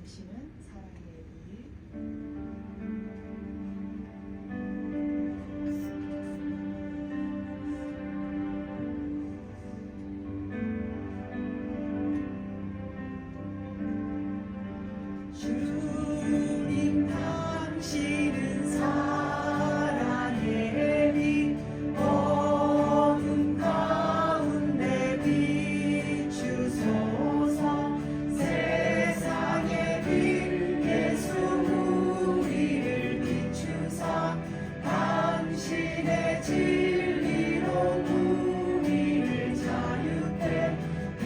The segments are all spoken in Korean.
당신은 사랑의 빛. 주님 당신은 사랑의 빛, 어둠 가운데 비추소서. 세상의 빛 예수 우리를 비추사, 당신의 진리로 우리를 자유케 비추소서.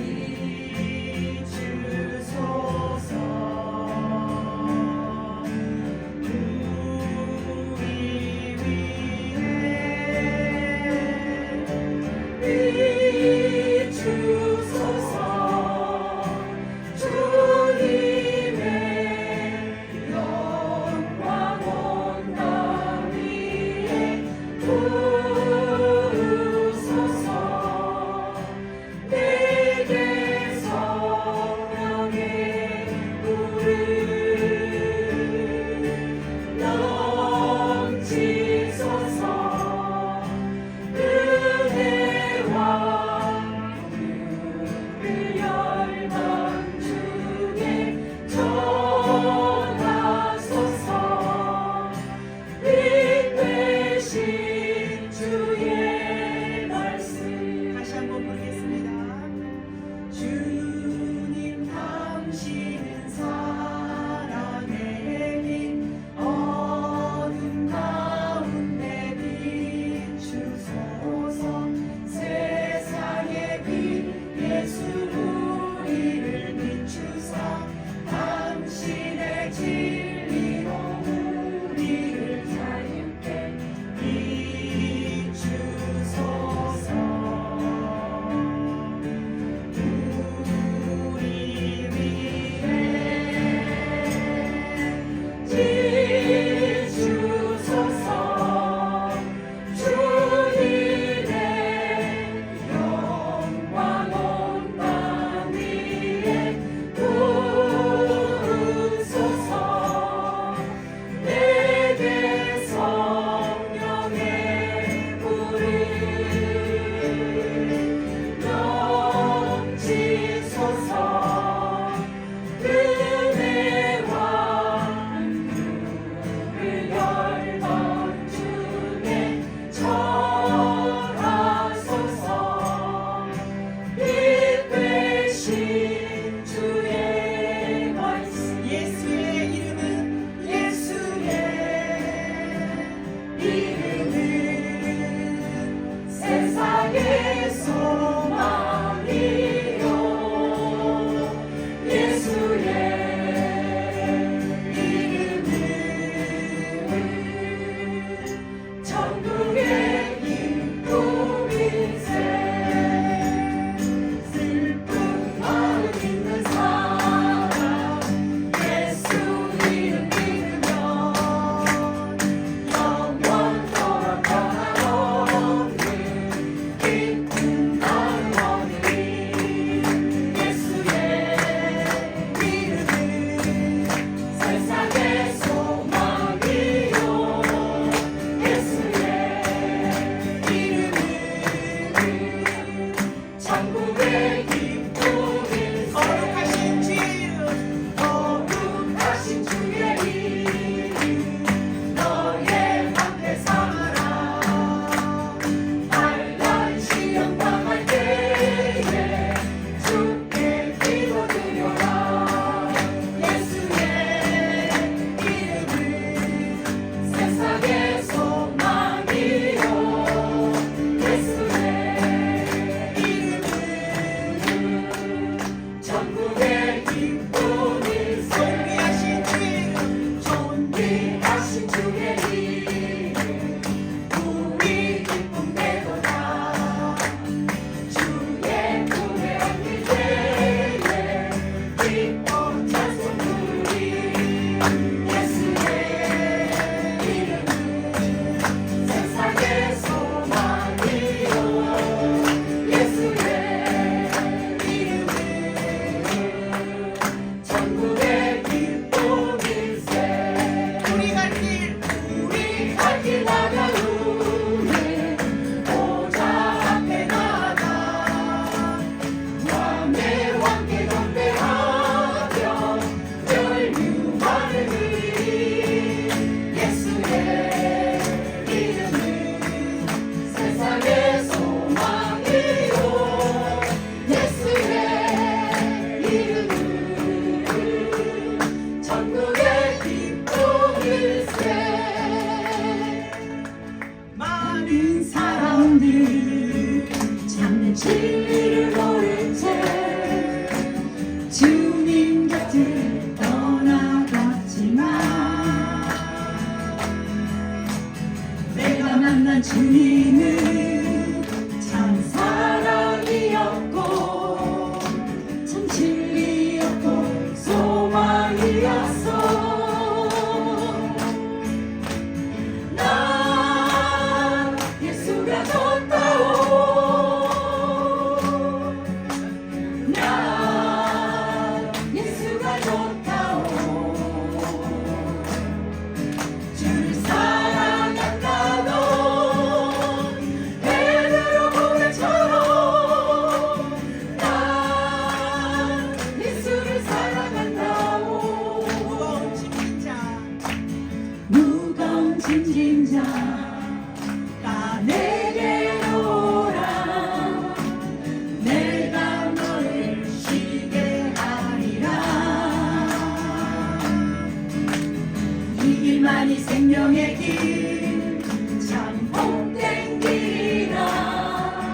생명의 길 참 복된 길이라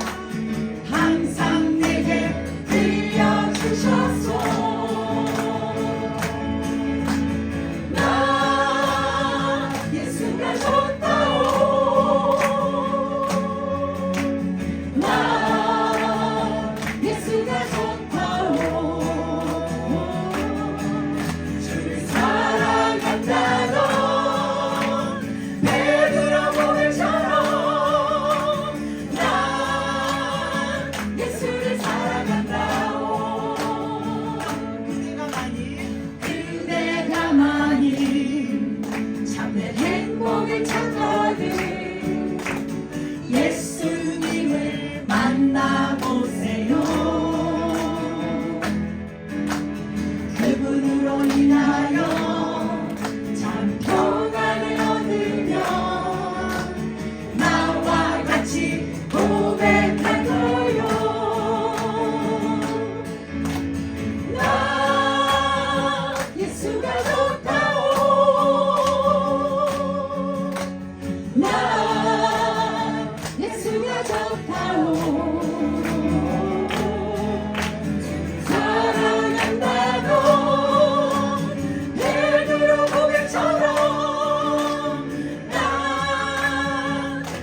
항상 내게 들려주셨소. 나 예수가 좋다오. 나 예수가 좋다오. 주를 사랑한다고 예수님을 만나보세요. 그분으로 인하여 참 평안을 얻으며 나와 같이 고백할 거요. 나 예수가 좋다오. 나 예수가 좋다오. 사랑한다고 베드로 고백처럼 나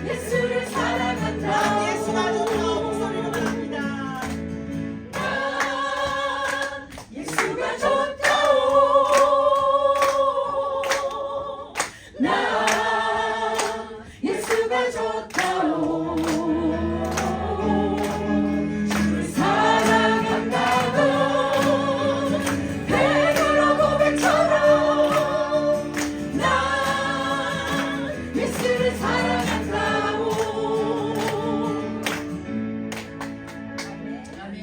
예수를 사랑한다. 예수가 좋다오. 목소리로 부릅니다. 나 예수가 좋다오. 나 예수가 좋다오. 주를 사랑한다고 베드로 고백처럼 나 예수를 사랑한다오. 아멘.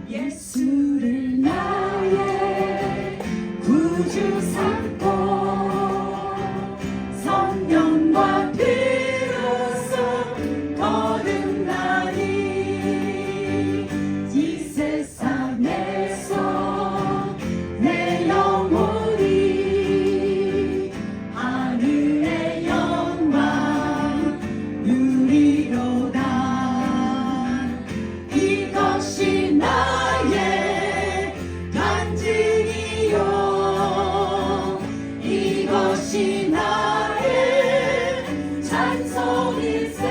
예수를 나의 예수를 나의 구주 삼고 성령과 피로써 거듭나니 이 세상에서 내 영혼이 하늘의 영광 누리로다. 이것이 나의 간증이요. 이것이 나의 찬송일세.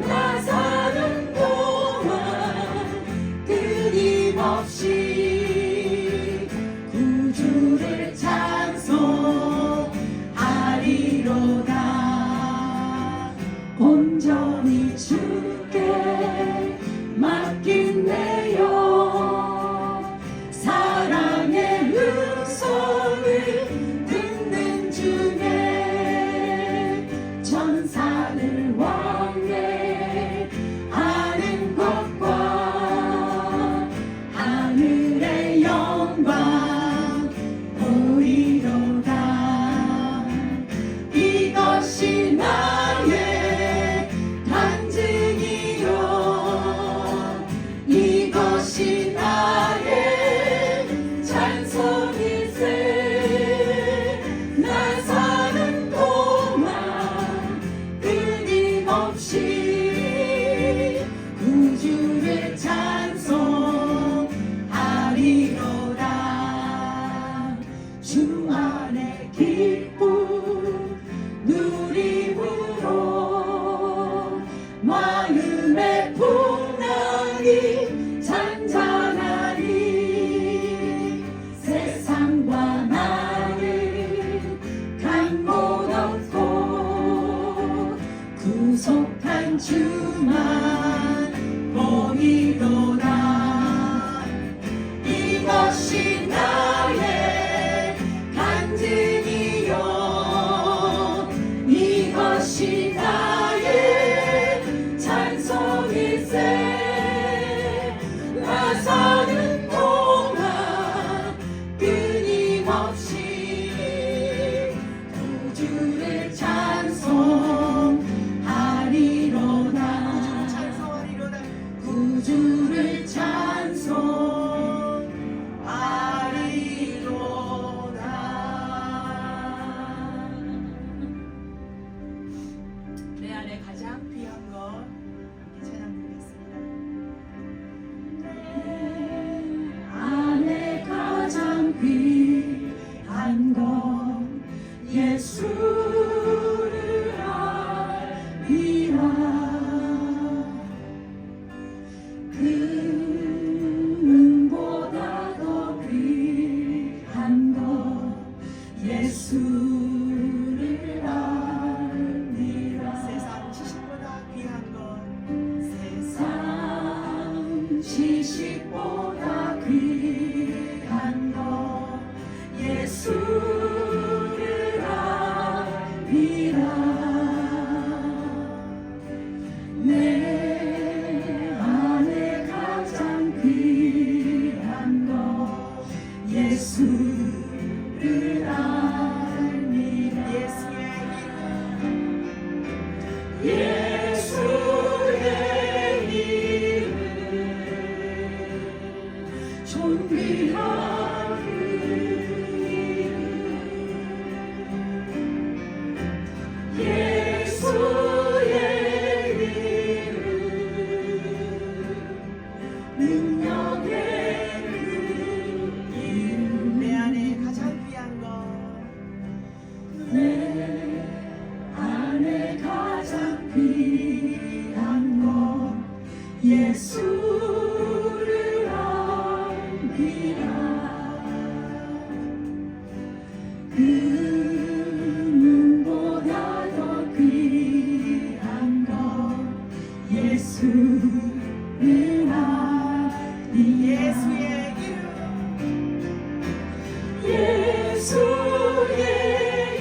나 사는 동안 끊임없이 구주를 찬송하리로다. 온전히 주께 맡긴내요. 사랑의 음성을 듣는 중에 천사를 왕래하는 것과 하늘 사랑이 잔잔하니 세상과 나를 간 못 없고 구속한 주만 보이도다. 이것이 나의 간증이요 이것이 나의 찬송일세. 나 사는 동안 끊임없이 구주를 찬송하리로다. 찬송하리로다. 구주를 찬송하리로다. 내 안에 가장 귀한 것 함께 찬양 드리겠습니다. 안에 가장 귀한 건 예수를 알리라. 금보다 더 귀한 건 예수를 알리라. 세상 지식보다 귀한 것 세상 지식보다 귀한 것 예수를 알리라. 내 안에 가장 귀한 것 예수를 알리라. 예수의 이름 존귀한 그 이름. 예수의 이름 능력의 그 이름. 내 안에 가장 귀한 것 내 안에 가장 귀한 건 예수를 알리라. 금보다 더 귀한 건 예수를 알리라. 예수의 이름 예수의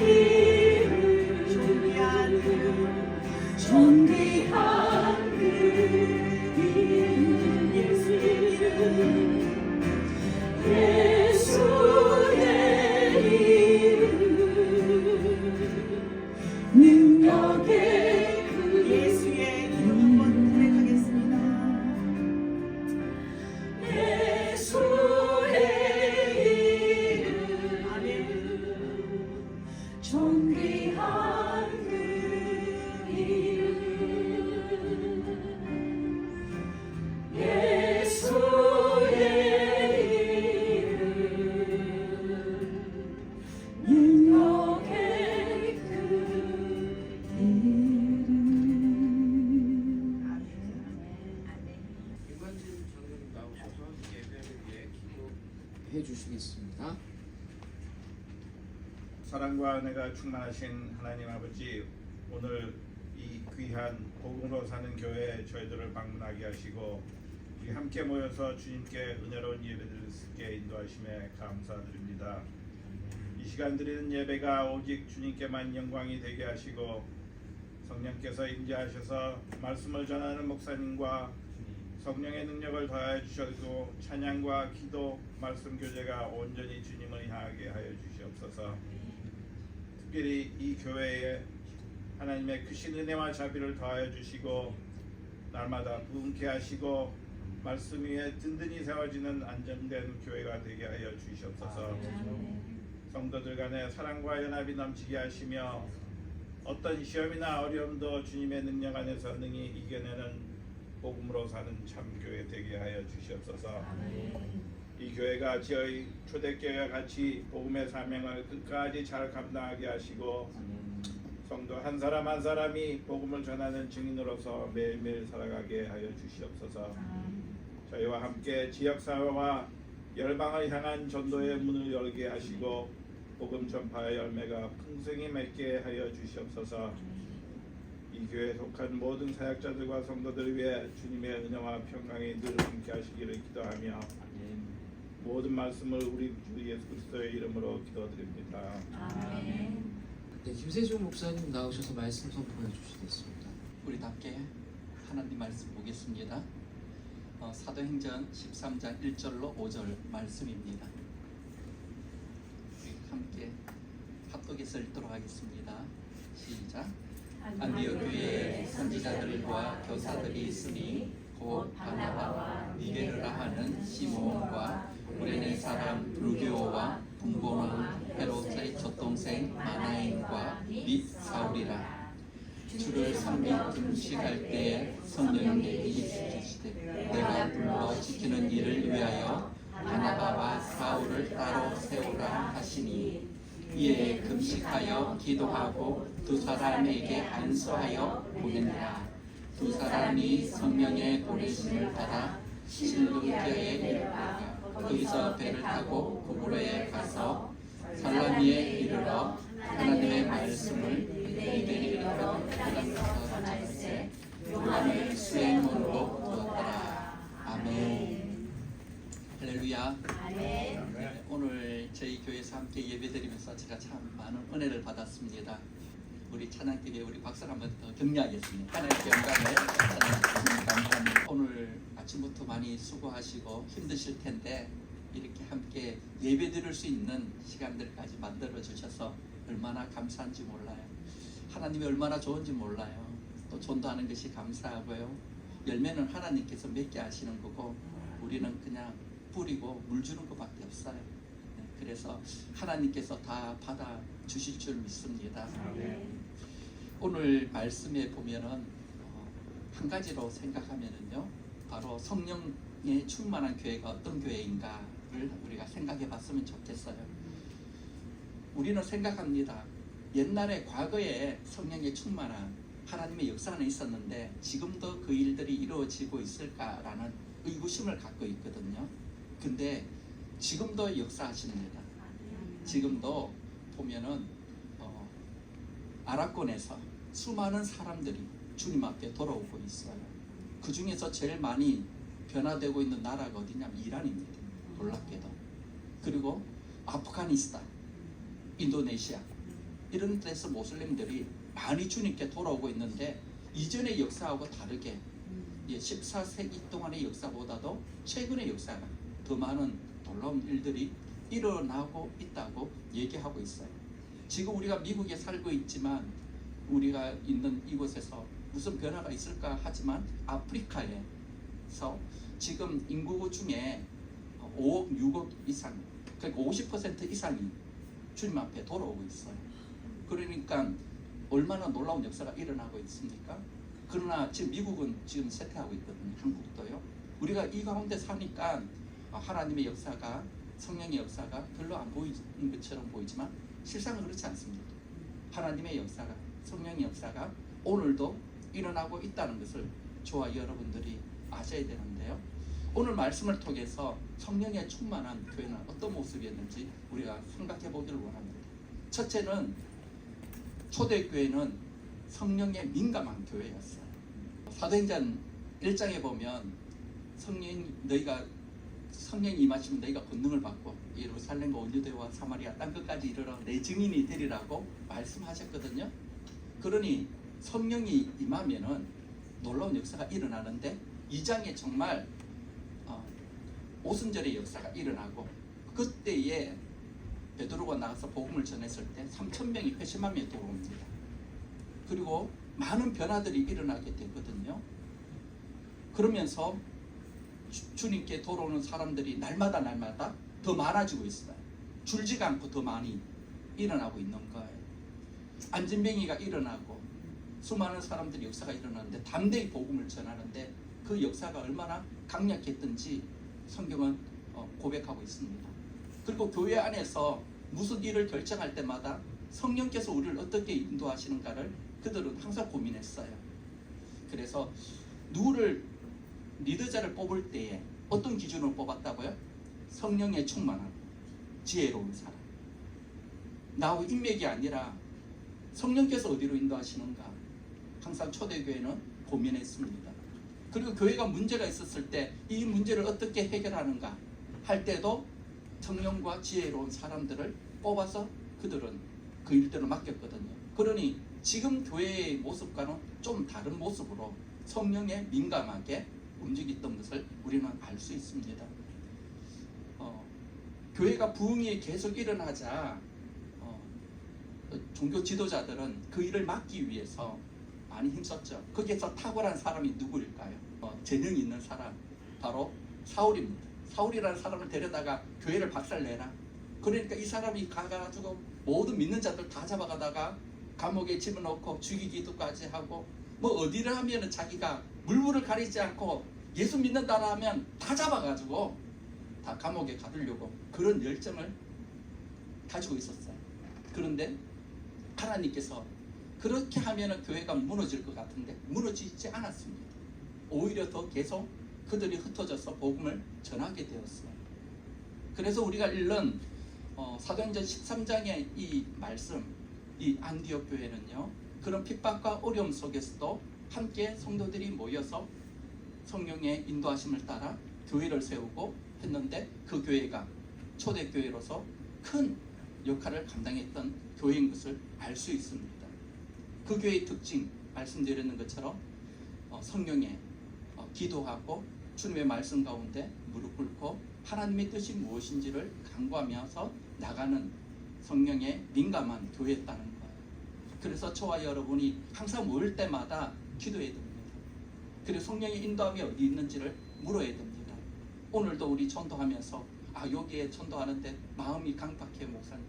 이름 존귀한 이름 존귀한 그 이름. 예수의 이름 예수의 이름 능력의 그 예수의 이름 한번 고백하겠습니다. 예수의 이름 아멘. 존귀한 그 이름. 예수의 이름 능력의 그 이름. 김관진 장로님 나오셔서 예배를 위해 기도해 주시겠습니다. 사랑과 은혜가 충만하신 하나님 아버지, 오늘 이 귀한 복음으로 사는 교회에 저희들을 방문하게 하시고 우리 함께 모여서 주님께 은혜로운 예배드릴 수 있게 인도하심에 감사드립니다. 이 시간 드리는 예배가 오직 주님께만 영광이 되게 하시고 성령께서 임재하셔서 말씀을 전하는 목사님과 성령의 능력을 더하여 주셔서 찬양과 기도, 말씀 교제가 온전히 주님을 향하게 하여 주시옵소서. 특별히 이 교회에 하나님의 크신 은혜와 자비를 더하여 주시고 날마다 부흥케 하시고 말씀 위에 든든히 세워지는 안정된 교회가 되게 하여 주시옵소서. 성도들 간의 사랑과 연합이 넘치게 하시며 어떤 시험이나 어려움도 주님의 능력 안에서 능히 이겨내는 복음으로 사는 참 교회 되게 하여 주시옵소서. 이 교회가 저희 초대교회와 같이 복음의 사명을 끝까지 잘 감당하게 하시고 성도 한 사람 한 사람이 복음을 전하는 증인으로서 매일매일 살아가게 하여 주시옵소서. 저희와 함께 지역사회와 열방을 향한 전도의 문을 열게 하시고 복음 전파의 열매가 풍성히 맺게 하여 주시옵소서. 이 교회에 속한 모든 사역자들과 성도들을 위해 주님의 은혜와 평강이 늘 함께 하시기를 기도하며 모든 말씀을 우리 주 예수 그리스도의 이름으로 기도드립니다. 아멘. 네, 김세중 목사님 나오셔서 말씀 선포해 주시겠습니다. 우리답게 하나님 말씀 보겠습니다. 사도행전 13장 1절로 5절 말씀입니다. 우리 함께 합독해서 읽도록 하겠습니다. 시작. 안디옥 교회에 선지자들과 교사들이 있으니 곧 바나바와 니게르라 하는 시몬과 구레네 사람 루교와 분보는 헤롯의 젖동생 마나엔과 및 사울이라. 주를 섬기 금식할 때에 성령님이 일으키시되 내가 불러 지키는 일을 위하여 바나바와 사울을 따로 세우라 하시니 이에 금식하여 기도하고 두 사람에게 안수하여 보내니라. 두 사람이 성령의 보내심을 받아 실루기아에 이르다가 거기서 배를 타고 구브로에 가서 살라미에 이르러 하나님의 말씀을 그들이 바다에서 전할세 요한을 수행으로 두었더라. 아멘. 할렐루야. 네, 오늘 저희 교회에서 함께 예배드리면서 제가 참 많은 은혜를 받았습니다. 우리 찬양팀에 우리 박수를 한번 더 격려하겠습니다. 하나님께 영광을 감사합니다. 오늘 아침부터 많이 수고하시고 힘드실 텐데 이렇게 함께 예배드릴 수 있는 시간들까지 만들어 주셔서 얼마나 감사한지 몰라요. 하나님이 얼마나 좋은지 몰라요. 또 전도하는 것이 감사하고요. 열매는 하나님께서 맺게 하시는 거고 우리는 그냥 뿌리고 물 주는 것밖에 없어요. 네, 그래서 하나님께서 다 받아 주실 줄 믿습니다. 오늘 말씀에 보면은 한 가지로 생각하면은요, 바로 성령에 충만한 교회가 어떤 교회인가를 우리가 생각해 봤으면 좋겠어요. 우리는 생각합니다. 옛날에 과거에 성령에 충만한 하나님의 역사는 있었는데 지금도 그 일들이 이루어지고 있을까라는 의구심을 갖고 있거든요. 근데 지금도 역사하십니다. 지금도 보면은 아랍권에서 수많은 사람들이 주님 앞에 돌아오고 있어요. 그 중에서 제일 많이 변화되고 있는 나라가 어디냐면 이란입니다. 놀랍게도. 그리고 아프가니스탄, 인도네시아 이런 데서 모슬림들이 많이 주님께 돌아오고 있는데 이전의 역사하고 다르게 14세기 동안의 역사보다도 최근의 역사가 더 많은 놀라운 일들이 일어나고 있다고 얘기하고 있어요. 지금 우리가 미국에 살고 있지만 우리가 있는 이곳에서 무슨 변화가 있을까 하지만 아프리카에서 지금 인구 중에 5억, 6억 이상, 그러니까 50% 이상이 주님 앞에 돌아오고 있어요. 그러니까 얼마나 놀라운 역사가 일어나고 있습니까? 그러나 지금 미국은 지금 쇠퇴하고 있거든요. 한국도요. 우리가 이 가운데 사니까 하나님의 역사가, 성령의 역사가 별로 안 보이는 것처럼 보이지만 실상은 그렇지 않습니다. 하나님의 역사가, 성령의 역사가 오늘도 일어나고 있다는 것을 저와 여러분들이 아셔야 되는데요. 오늘 말씀을 통해서 성령에 충만한 교회는 어떤 모습이었는지 우리가 생각해 보기를 원합니다. 첫째는 초대교회는 성령에 민감한 교회였어요. 사도행전 1장에 보면 성령이 임하시면 너희가 권능을 받고 예루살렘과 온유대와 사마리아 땅끝까지 이르러 내 증인이 되리라고 말씀하셨거든요. 그러니 성령이 임하면은 놀라운 역사가 일어나는데 2장에 정말 오순절의 역사가 일어나고 그때에 베드로가 나가서 복음을 전했을 때 3,000명이 회심한 명이 돌아옵니다. 그리고 많은 변화들이 일어나게 되거든요. 그러면서 주님께 돌아오는 사람들이 날마다 더 많아지고 있어요. 줄지가 않고 더 많이 일어나고 있는 거예요. 안진뱅이가 일어나고 수많은 사람들이 역사가 일어나는데 담대히 복음을 전하는데 그 역사가 얼마나 강력했던지 성경은 고백하고 있습니다. 그리고 교회 안에서 무슨 일을 결정할 때마다 성령께서 우리를 어떻게 인도하시는가를 그들은 항상 고민했어요. 그래서 누구를 리더자를 뽑을 때에 어떤 기준으로 뽑았다고요? 성령의 충만한 지혜로운 사람. 나하고 인맥이 아니라 성령께서 어디로 인도하시는가 항상 초대교회는 고민했습니다. 그리고 교회가 문제가 있었을 때 이 문제를 어떻게 해결하는가 할 때도 성령과 지혜로운 사람들을 뽑아서 그들은 그 일들을 맡겼거든요. 그러니 지금 교회의 모습과는 좀 다른 모습으로 성령에 민감하게 움직였던 것을 우리는 알 수 있습니다. 교회가 부흥이 계속 일어나자 종교 지도자들은 그 일을 막기 위해서 많이 힘썼죠. 거기에서 탁월한 사람이 누구일까요? 재능 있는 사람 바로 사울입니다. 사울이라는 사람을 데려다가 교회를 박살내라. 그러니까 이 사람이 가가지고 모든 믿는 자들 다 잡아가다가 감옥에 집어넣고 죽이기도까지 하고 뭐 어디를 하면은 자기가 물불을 가리지 않고 예수 믿는다라 하면 다 잡아가지고 다 감옥에 가두려고 그런 열정을 가지고 있었어요. 그런데 하나님께서 그렇게 하면은 교회가 무너질 것 같은데 무너지지 않았습니다. 오히려 더 계속 그들이 흩어져서 복음을 전하게 되었어요. 그래서 우리가 읽는 사도행전 13장의 이 말씀, 이 안디옥 교회는요, 그런 핍박과 어려움 속에서도 함께 성도들이 모여서 성령의 인도하심을 따라 교회를 세우고 했는데 그 교회가 초대교회로서 큰 역할을 감당했던 교회인 것을 알 수 있습니다. 그 교회의 특징 말씀드렸는 것처럼 성령에 기도하고 주님의 말씀 가운데 무릎 꿇고 하나님의 뜻이 무엇인지를 간구하면서 나가는 성령에 민감한 교회였다는 거예요. 그래서 저와 여러분이 항상 모일 때마다 기도해야 됩니다. 그리고 성령의 인도함이 어디 있는지를 물어야 됩니다. 오늘도 우리 전도하면서 여기에 전도하는데 마음이 강박해요 목사님.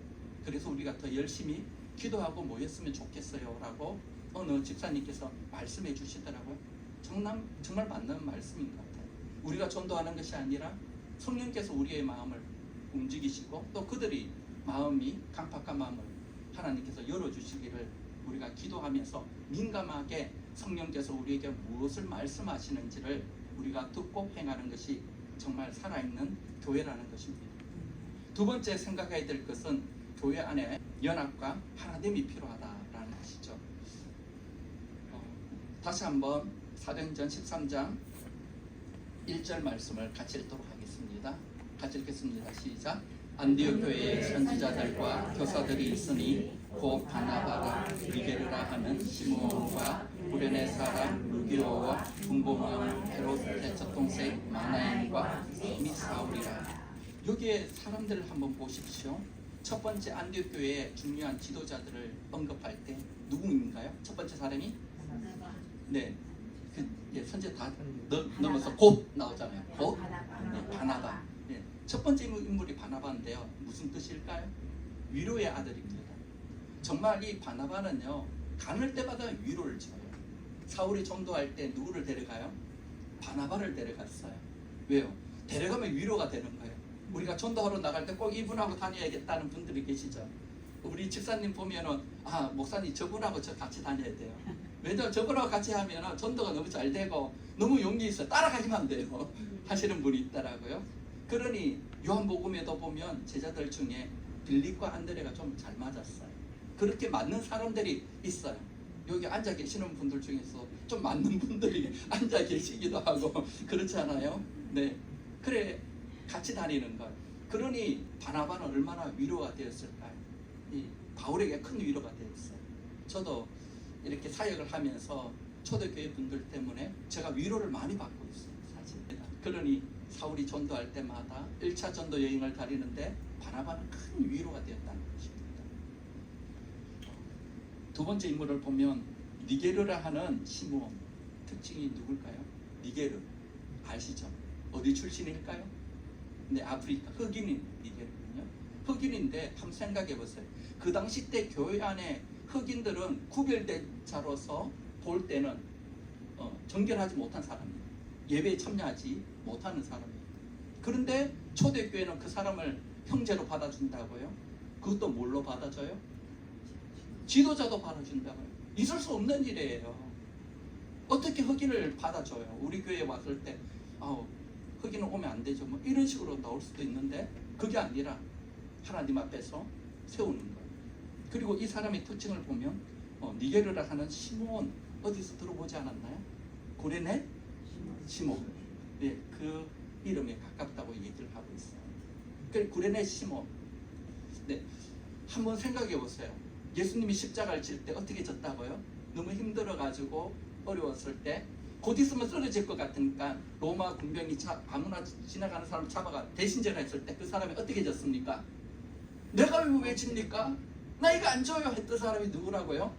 그래서 우리가 더 열심히 기도하고 모였으면 좋겠어요 라고 어느 집사님께서 말씀해 주시더라고요. 정말 맞는 말씀인 것 같아요. 우리가 전도하는 것이 아니라 성령께서 우리의 마음을 움직이시고 또 그들이 마음이 강팍한 마음을 하나님께서 열어주시기를 우리가 기도하면서 민감하게 성령께서 우리에게 무엇을 말씀하시는지를 우리가 듣고 행하는 것이 정말 살아있는 교회라는 것입니다. 두 번째 생각해야 될 것은 교회 안에 연합과 하나됨이 필요하다라는 것이죠. 다시 한번 사도행전 13장 1절 말씀을 같이 읽도록 하겠습니다. 같이 읽겠습니다. 시작. 안디옥 교회에 선지자들과 교사들이 있으니 곧 바나바라 니게르라 하는 시므온과 구레네 사람 루기오와 분봉왕 헤롯의 젖동생 마나엔과 및 사울이라. 여기에 사람들을 한번 보십시오. 첫 번째 안디옥 교회의 중요한 지도자들을 언급할 때 누구인가요? 첫 번째 사람이 네, 선제 다 넘어서 곧 나오잖아요. 곧 바나바. 네, 첫 번째 인물이 바나바인데요. 무슨 뜻일까요? 위로의 아들입니다. 정말 이 바나바는요, 가는 때마다 위로를 줘요. 사울이 전도할 때 누구를 데려가요? 바나바를 데려갔어요. 왜요? 데려가면 위로가 되는 거예요. 우리가 전도하러 나갈 때 꼭 이분하고 다녀야겠다는 분들이 계시죠. 우리 집사님 보면은 목사님 저분하고 저 같이 다녀야 돼요. 왜냐면 저분하고 같이 하면 전도가 너무 잘 되고 너무 용기 있어 따라가기만 돼요 하시는 분이 있더라고요. 그러니 요한복음에도 보면 제자들 중에 빌립과 안드레가 좀 잘 맞았어요. 그렇게 맞는 사람들이 있어요. 여기 앉아 계시는 분들 중에서 좀 맞는 분들이 앉아 계시기도 하고 그렇잖아요. 네, 그래 같이 다니는 것. 그러니 바나바는 얼마나 위로가 되었을까요? 이 바울에게 큰 위로가 되었어요. 저도 이렇게 사역을 하면서 초대교회 분들 때문에 제가 위로를 많이 받고 있어요. 사실. 그러니 사울이 전도할 때마다 1차 전도 여행을 다니는데 바나바는 큰 위로가 되었다는 것입니다. 두 번째 인물을 보면 니게르라 하는 시므온. 특징이 누굴까요? 니게르 아시죠? 어디 출신일까요? 네, 아프리카 흑인인 니게르거든요. 흑인인데 한번 생각해 보세요. 그 당시 때 교회 안에 흑인들은 구별된 자로서 볼 때는 정결하지 못한 사람이에요. 예배에 참여하지 못하는 사람이에요. 그런데 초대교회는 그 사람을 형제로 받아준다고요? 그것도 뭘로 받아줘요? 지도자도 받아준다고요. 있을 수 없는 일이에요. 어떻게 흑인을 받아줘요? 우리 교회에 왔을 때 흑인은 오면 안 되죠. 뭐 이런 식으로 나올 수도 있는데 그게 아니라 하나님 앞에서 세우는 거예요. 그리고 이 사람의 특징을 보면 니게르라 하는 시몬, 어디서 들어보지 않았나요? 구레네 시몬. 네, 그 이름에 가깝다고 얘기를 하고 있어요. 그 구레네 시몬. 네, 한번 생각해 보세요. 예수님이 십자가를 질 때 어떻게 졌다고요? 너무 힘들어가지고 어려웠을 때 곧 있으면 쓰러질 것 같으니까 로마 군병이 아무나 지나가는 사람 잡아가 대신전했을 때 그 사람이 어떻게 졌습니까? 내가 왜 집니까? 나 이거 안 줘요 했던 사람이 누구라고요?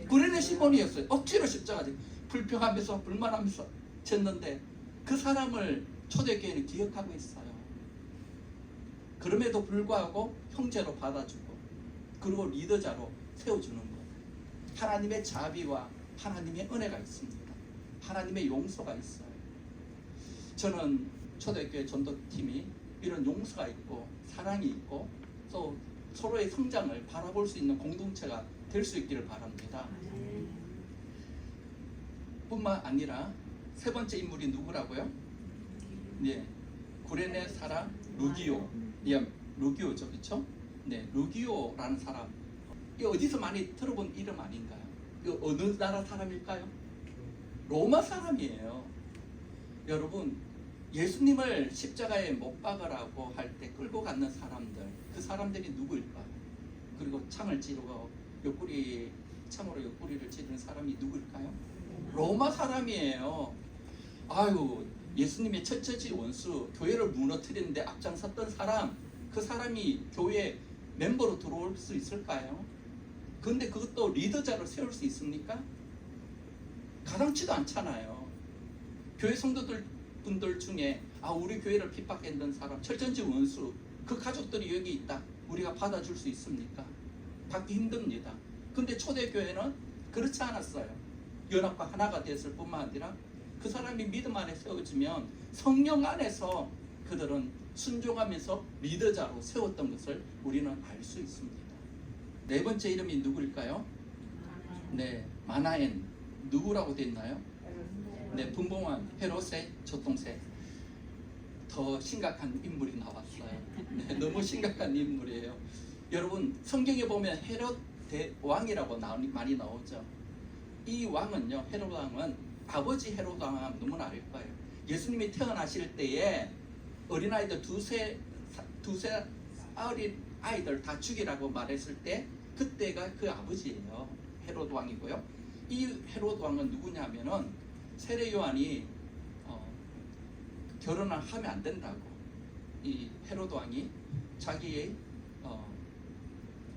구레네 시몬이었어요. 억지로 십자가 불평하면서 불만하면서 졌는데 그 사람을 초대교회는 기억하고 있어요. 그럼에도 불구하고 형제로 받아주고 그리고 리더자로 세워주는 거예요. 하나님의 자비와 하나님의 은혜가 있습니다. 하나님의 용서가 있어요. 저는 초대교회 전도팀이 이런 용서가 있고 사랑이 있고 또 서로의 성장을 바라볼 수 있는 공동체가 될 수 있기를 바랍니다. 뿐만 아니라 세 번째 인물이 누구라고요? 네, 구레네 사람 루기오. 예, 루기오죠, 그렇죠? 네, 루기오라는 사람. 이 어디서 많이 들어본 이름 아닌가요? 이 어느 나라 사람일까요? 로마 사람이에요. 여러분, 예수님을 십자가에 못 박으라고 할 때 끌고 갔는 사람들, 그 사람들이 누구일까요? 그리고 창을 찌르고 참으로 옆구리를 찌르는 사람이 누구일까요? 로마 사람이에요. 아유, 예수님의 철저지 원수, 교회를 무너뜨리는데 앞장섰던 사람, 그 사람이 교회 멤버로 들어올 수 있을까요? 그런데 그것도 리더자로 세울 수 있습니까? 가당치도 않잖아요. 교회 성도들 분들 중에 우리 교회를 핍박했던 사람, 철전지 원수, 그 가족들이 여기 있다. 우리가 받아줄 수 있습니까? 받기 힘듭니다. 근데 초대교회는 그렇지 않았어요. 연합과 하나가 됐을 뿐만 아니라 그 사람이 믿음 안에 세워지면 성령 안에서 그들은 순종하면서 리더자로 세웠던 것을 우리는 알 수 있습니다. 네 번째 이름이 누구일까요? 네, 마나엔. 누구라고 됐나요? 네, 분봉왕 헤롯의 조동생. 더 심각한 인물이 나왔어요. 네, 너무 심각한 인물이에요. 여러분, 성경에 보면 헤롯 왕이라고 많이 나오죠. 이 왕은요, 헤롯 왕은 아버지 헤롯 왕은 너무나 알 거예요. 예수님이 태어나실 때에 어린아이들 두세 어린 아이들 다 죽이라고 말했을 때 그때가 그 아버지예요. 헤롯 왕이고요. 이 헤롯 왕은 누구냐면은 세례 요한이 결혼을 하면 안 된다고 이 헤롯 왕이 자기의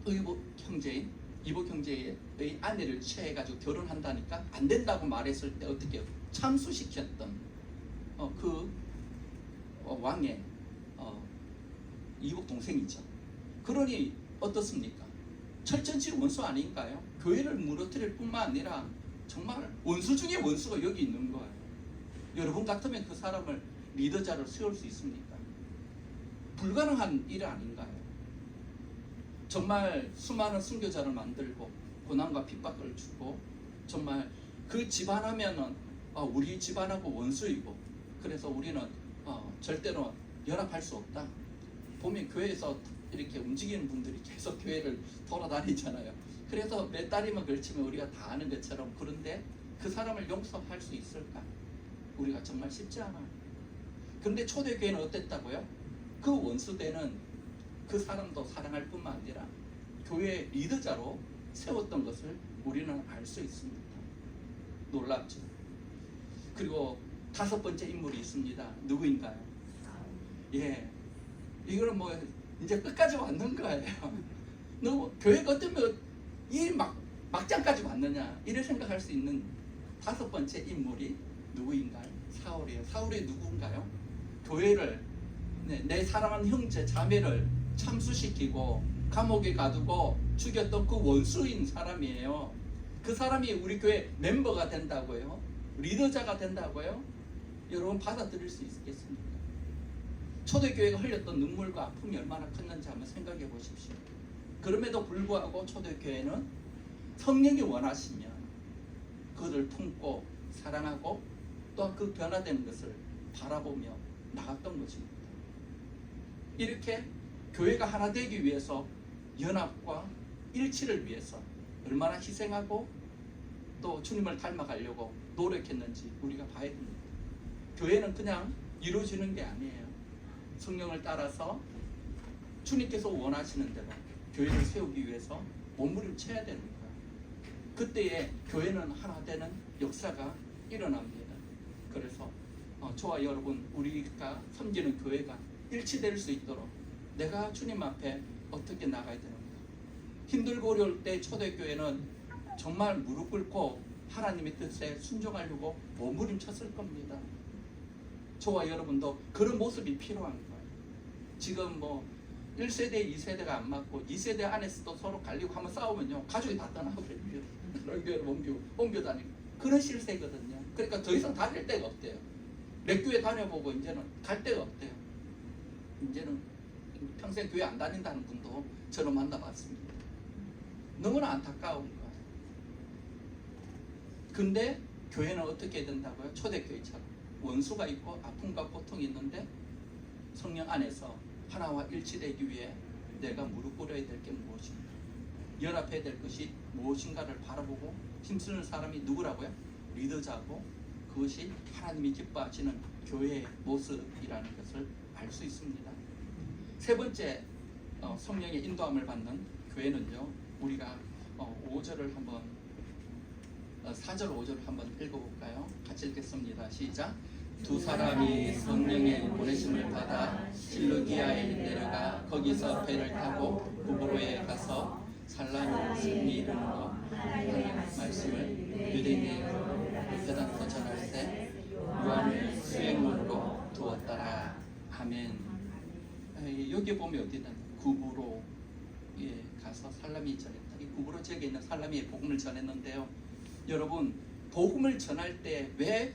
의복 형제인 이복 형제의 아내를 취해가지고 결혼한다니까 안 된다고 말했을 때 어떻게 참수시켰던 그 왕의 이복 동생이죠. 그러니 어떻습니까? 철천지 원수 아닌가요? 교회를 무너뜨릴 뿐만 아니라 정말 원수 중에 원수가 여기 있는 거예요. 여러분 같으면 그 사람을 리더자를 세울 수 있습니까? 불가능한 일 아닌가요? 정말 수많은 순교자를 만들고 고난과 핍박을 주고 정말 그 집안하면은 우리 집안하고 원수이고 그래서 우리는 절대로 연합할 수 없다. 보면 교회에서 이렇게 움직이는 분들이 계속 교회를 돌아다니잖아요. 그래서 몇 달이면 걸치면 우리가 다 아는 것처럼 그런데 그 사람을 용서할 수 있을까? 우리가 정말 쉽지 않아요. 그런데 초대교회는 어땠다고요? 그 원수되는 그 사람도 사랑할 뿐만 아니라 교회 리더자로 세웠던 것을 우리는 알 수 있습니다. 놀랍죠? 그리고 다섯 번째 인물이 있습니다. 누구인가요? 예, 이거는 뭐 이제 끝까지 왔는 거예요. 너 교회가 어쩌면 이 막장까지 왔느냐 이를 생각할 수 있는 다섯 번째 인물이 누구인가요? 사울이에요. 사울이 누구인가요? 교회를 내 사랑하는 형제 자매를 참수시키고 감옥에 가두고 죽였던 그 원수인 사람이에요. 그 사람이 우리 교회 멤버가 된다고요? 리더자가 된다고요? 여러분 받아들일 수 있겠습니까? 초대교회가 흘렸던 눈물과 아픔이 얼마나 컸는지 한번 생각해 보십시오. 그럼에도 불구하고 초대교회는 성령이 원하시면 그를 품고 사랑하고 또 그 변화되는 것을 바라보며 나갔던 것입니다. 이렇게 교회가 하나 되기 위해서 연합과 일치를 위해서 얼마나 희생하고 또 주님을 닮아가려고 노력했는지 우리가 봐야 됩니다. 교회는 그냥 이루어지는 게 아니에요. 성령을 따라서 주님께서 원하시는 대로 교회를 세우기 위해서 몸부림쳐야 되는 거예요. 그때에 교회는 하나 되는 역사가 일어납니다. 그래서 저와 여러분, 우리가 섬기는 교회가 일치될 수 있도록 내가 주님 앞에 어떻게 나가야 되는가. 힘들고 어려울 때 초대교회는 정말 무릎 꿇고 하나님의 뜻에 순종하려고 몸부림쳤을 겁니다. 저와 여러분도 그런 모습이 필요한 거예요. 지금 뭐 1세대, 2세대가 안 맞고 2세대 안에서도 서로 갈리고 한번 싸우면요, 가족이 다 떠나버려요. 교회를 옮겨 다니고. 그런 실세거든요. 그러니까 더 이상 다닐 데가 없대요. 내 교회 다녀보고 이제는 갈 데가 없대요. 이제는 평생 교회 안 다닌다는 분도 저는 만나봤습니다. 너무나 안타까운 거예요. 근데 교회는 어떻게 된다고요? 초대교회처럼 원수가 있고 아픔과 고통이 있는데 성령 안에서 하나와 일치되기 위해 내가 무릎 꿇어야 될 게 무엇인가, 연합해야 될 것이 무엇인가를 바라보고 힘쓰는 사람이 누구라고요? 리더자고, 그것이 하나님이 기뻐하시는 교회의 모습이라는 것을 알 수 있습니다. 세 번째, 성령의 인도함을 받는 교회는요, 우리가 5절을 한번 4절 5절을 한번 읽어볼까요? 같이 읽겠습니다. 시작. 두 사람이 성령의 보내심을 받아 실루기아에 내려가 거기서 배를 타고 구브로에 가서 살라미 승리 이르는 것 하나님의 말씀을 유대인의 베단토 전할 때 요한을 수행문으로 두었더라. 아멘. 여기 보면 어디든 구브로에 가서 살라미 전했다. 이 구브로 지역에 있는 살라미의 복음을 전했는데요. 여러분, 복음을 전할 때 왜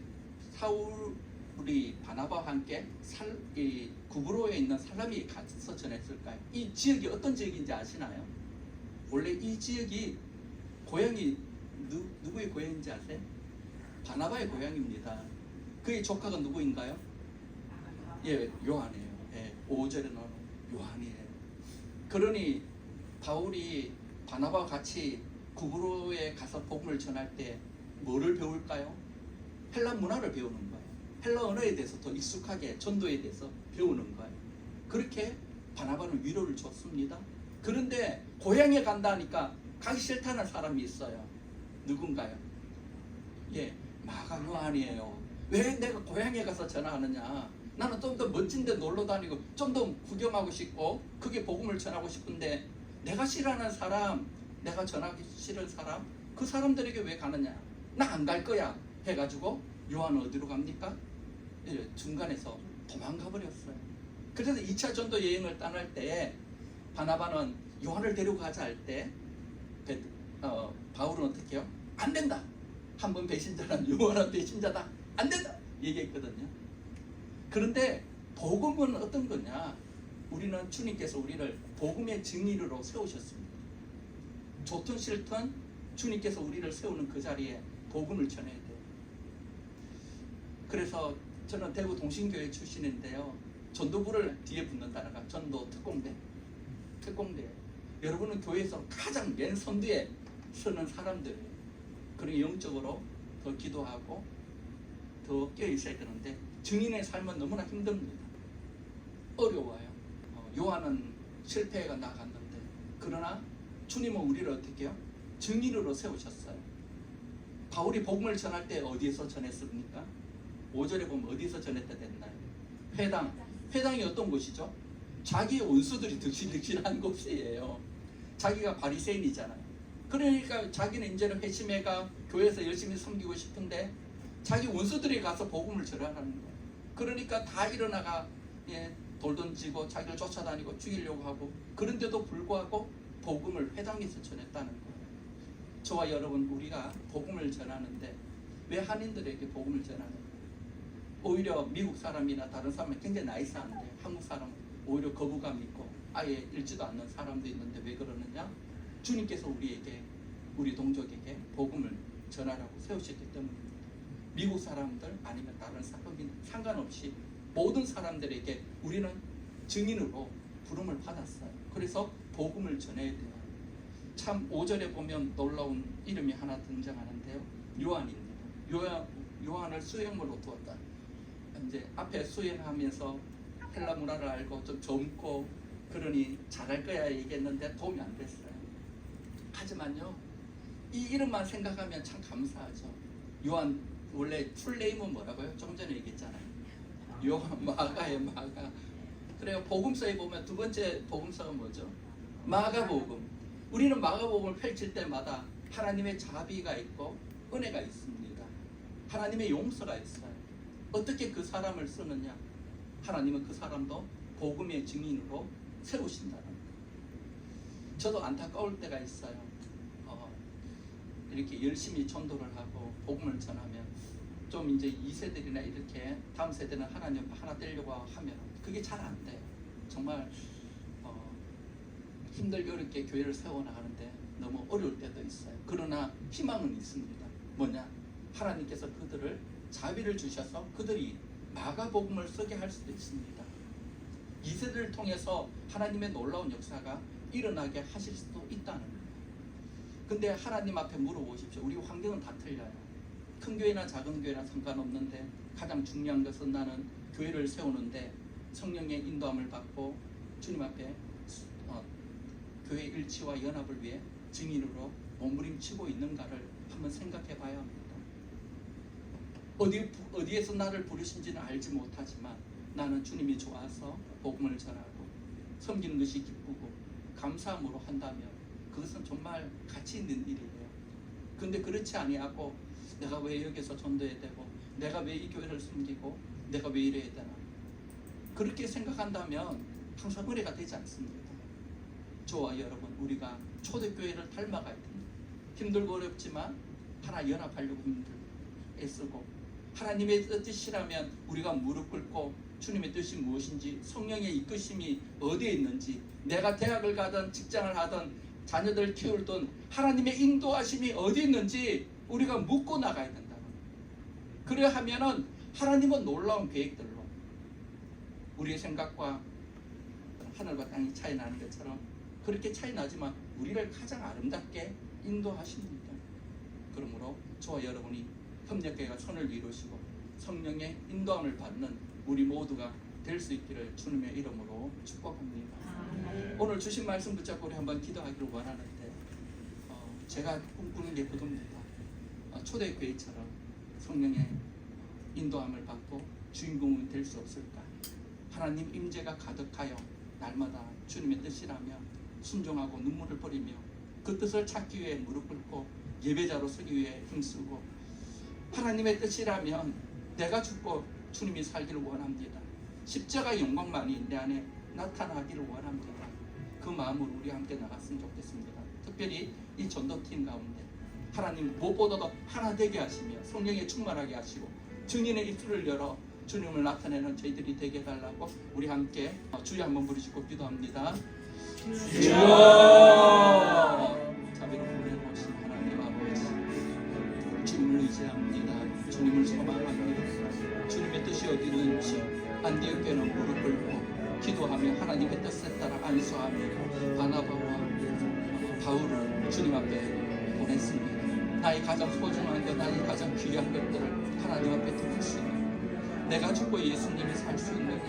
사울이 바나바와 함께 구브로에 있는 살라미에 가서 전했을까요? 이 지역이 어떤 지역인지 아시나요? 원래 이 지역이 고향이 누구의 고향인지 아세요? 바나바의 고향입니다. 그의 조카가 누구인가요? 예, 요한이에요. 예, 5절에 나오는 요한이에요. 그러니 바울이 바나바와 같이 구브로에 가서 복음을 전할 때 뭐를 배울까요? 헬라 문화를 배우는 거예요. 헬라 언어에 대해서 더 익숙하게 전도에 대해서 배우는 거예요. 그렇게 바나바는 위로를 줬습니다. 그런데 고향에 간다니까 가기 싫다는 사람이 있어요. 누군가요? 예, 마가 요한이에요. 왜 내가 고향에 가서 전하느냐? 나는 좀 더 멋진 데 놀러 다니고 좀 더 구경하고 싶고 그게 복음을 전하고 싶은데 내가 싫어하는 사람, 내가 전하기 싫은 사람, 그 사람들에게 왜 가느냐? 나 안 갈 거야 해가지고 요한은 어디로 갑니까? 예, 중간에서 도망가 버렸어요. 그래서 2차 전도 여행을 떠날 때 바나바는 요한을 데려가자 할 때 바울은 어떻게 해요? 안 된다. 한번 배신자는 요한은 배신자다. 안 된다. 얘기했거든요. 그런데 복음은 어떤 거냐? 우리는 주님께서 우리를 복음의 증인으로 세우셨습니다. 좋든 싫든 주님께서 우리를 세우는 그 자리에 복음을 전해야 돼요. 그래서 저는 대구 동신교회 출신인데요. 전도부를 뒤에 붙는 단어가 전도 특공대. 여러분은 교회에서 가장 맨 선두에 서는 사람들이에요. 그러니 영적으로 더 기도하고 더 깨어 있어야 되는데 증인의 삶은 너무나 힘듭니다. 어려워요. 요한은 실패가 나갔는데 그러나 주님은 우리를 어떻게 해요? 증인으로 세우셨어요. 바울이 복음을 전할 때 어디에서 전했습니까? 5절에 보면 어디서 전했다 됐나요? 회당이 어떤 곳이죠? 자기의 원수들이 득실득실한 곳이에요. 자기가 바리새인이잖아요. 그러니까 자기는 이제는 회심회가 교회에서 열심히 섬기고 싶은데 자기 원수들이 가서 복음을 전하는 거예요. 그러니까 다 일어나가 돌 던지고 자기를 쫓아다니고 죽이려고 하고 그런데도 불구하고 복음을 회당에서 전했다는 거예요. 저와 여러분, 우리가 복음을 전하는데 왜 한인들에게 복음을 전하는가? 오히려 미국 사람이나 다른 사람은 굉장히 나이스한데 한국 사람은 오히려 거부감 있고 아예 읽지도 않는 사람도 있는데 왜 그러느냐? 주님께서 우리에게 우리 동족에게 복음을 전하라고 세우셨기 때문입니다. 미국 사람들 아니면 다른 사람이 상관없이 모든 사람들에게 우리는 증인으로 부름을 받았어요. 그래서 복음을 전해야 돼요. 참 5절에 보면 놀라운 이름이 하나 등장하는데요. 요한입니다. 요한을 수행물로 두었다. 이제 앞에 수행하면서 헬라 문화를 알고 좀 젊고 그러니 잘할 거야 얘기했는데 도움이 안 됐어요. 하지만요, 이 이름만 생각하면 참 감사하죠. 요한 원래 풀네임은 뭐라고요? 조금 전에 얘기했잖아요. 요한 마가의 마가. 그래요. 복음서에 보면 두 번째 복음서가 뭐죠? 마가복음. 우리는 마가복음을 펼칠 때마다 하나님의 자비가 있고 은혜가 있습니다. 하나님의 용서가 있어요. 어떻게 그 사람을 쓰느냐? 하나님은 그 사람도 복음의 증인으로 세우신다는 거예요. 저도 안타까울 때가 있어요. 이렇게 열심히 전도를 하고 복음을 전하면 좀 이제 2세들이나 이렇게 다음 세대는 하나님 하나 되려고 하면 그게 잘 안 돼요. 정말 힘들게 어렵게 교회를 세워나가는데 너무 어려울 때도 있어요. 그러나 희망은 있습니다. 뭐냐? 하나님께서 그들을 자비를 주셔서 그들이 마가복음을 쓰게 할 수도 있습니다. 2세들을 통해서 하나님의 놀라운 역사가 일어나게 하실 수도 있다는 거예요. 근데 하나님 앞에 물어보십시오. 우리 환경은 다 틀려요. 큰 교회나 작은 교회나 상관없는데 가장 중요한 것은 나는 교회를 세우는데 성령의 인도함을 받고 주님 앞에 교회 일치와 연합을 위해 증인으로 몸부림치고 있는가를 한번 생각해 봐야 합니다. 어디에서 나를 부르신지는 알지 못하지만 나는 주님이 좋아서 복음을 전하고 섬기는 것이 기쁘고 감사함으로 한다면 그것은 정말 가치 있는 일이에요. 근데 그렇지 아니하고 내가 왜 여기서 전도해야 되고 내가 왜 이 교회를 섬기고 내가 왜 이래야 되나 그렇게 생각한다면 항상 은혜가 되지 않습니다. 저와 여러분 우리가 초대교회를 닮아가야 됩니다. 힘들고 어렵지만 하나 연합하려고 애쓰고 하나님의 뜻이라면 우리가 무릎 꿇고 주님의 뜻이 무엇인지 성령의 이끄심이 어디에 있는지 내가 대학을 가든 직장을 하든 자녀들 키우든 하나님의 인도하심이 어디 있는지 우리가 묻고 나가야 된다는 거예요. 그래 하면은 하나님은 놀라운 계획들로 우리의 생각과 하늘과 땅이 차이 나는 것처럼 그렇게 차이 나지만 우리를 가장 아름답게 인도하십니다. 그러므로 저와 여러분이 협력계가 선을 이루시고 성령의 인도함을 받는 우리 모두가 될 수 있기를 주님의 이름으로 축복합니다. 오늘 주신 말씀 붙잡고 우리 한번 기도하기를 원하는데 제가 꿈꾸는 게 그겁니다. 초대교회처럼 성령의 인도함을 받고 주인공이 될 수 없을까? 하나님 임재가 가득하여 날마다 주님의 뜻이라며 순종하고 눈물을 버리며 그 뜻을 찾기 위해 무릎 꿇고 예배자로 서기 위해 힘쓰고 하나님의 뜻이라면 내가 죽고 주님이 살기를 원합니다. 십자가 영광만이 내 안에 나타나기를 원합니다. 그 마음으로 우리 함께 나갔으면 좋겠습니다. 특별히 이 전도팀 가운데 하나님 무엇보다도 하나 되게 하시며 성령에 충만하게 하시고 증인의 입술을 열어 주님을 나타내는 저희들이 되게 해달라고 우리 함께 주여 한번 부르시고 기도합니다. 주여! 자비로 부르신 하나님 아버지 주님을 의지합니다. 주님을 소망합니다. 주님의 뜻이 어디 있는지 안디옥 교회는 무릎 꿇고 기도하며 하나님의 뜻에 따라 안수하며 바나바와 바울을 주님 앞에 보냈습니다. 나의 가장 소중한 것, 나의 가장 귀한 것들을 하나님 앞에 드릴 수 있는 내가 죽고 예수님이 살 수 있느냐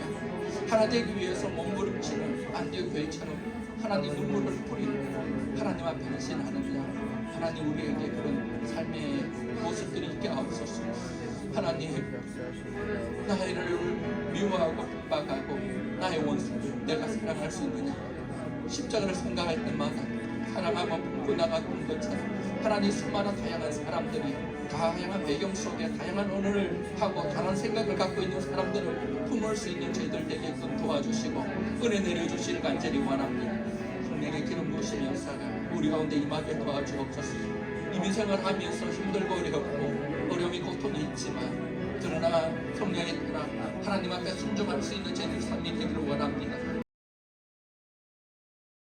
하나 되기 위해서 몸부림치는 안디옥 교회처럼 하나님 눈물을 뿌리는 하나님 앞에 헌신하느냐 하나님 우리에게 그런 삶의 모습들이 있게 하옵소서. 하나님 나를 미워하고 핍박하고 나의 원수를 내가 사랑할 수 있느냐 십자가를 생각할 때마다 사랑하며 품고 나가는 것처럼 하나님 수많은 다양한 사람들이 다양한 배경 속에 다양한 언어를 하고 다른 생각을 갖고 있는 사람들을 품을 수 있는 저희들 되게끔 도와주시고 은혜 내려주시길 간절히 원합니다. 성령의 기름 부으시는 역사가 우리 가운데 임하게 도와주옵소서. 이민생을 하면서 힘들고 어렵고 어려움이 고통이 있지만 그러나 성령에 따라 하나님 앞에 순종할 수 있는 저희들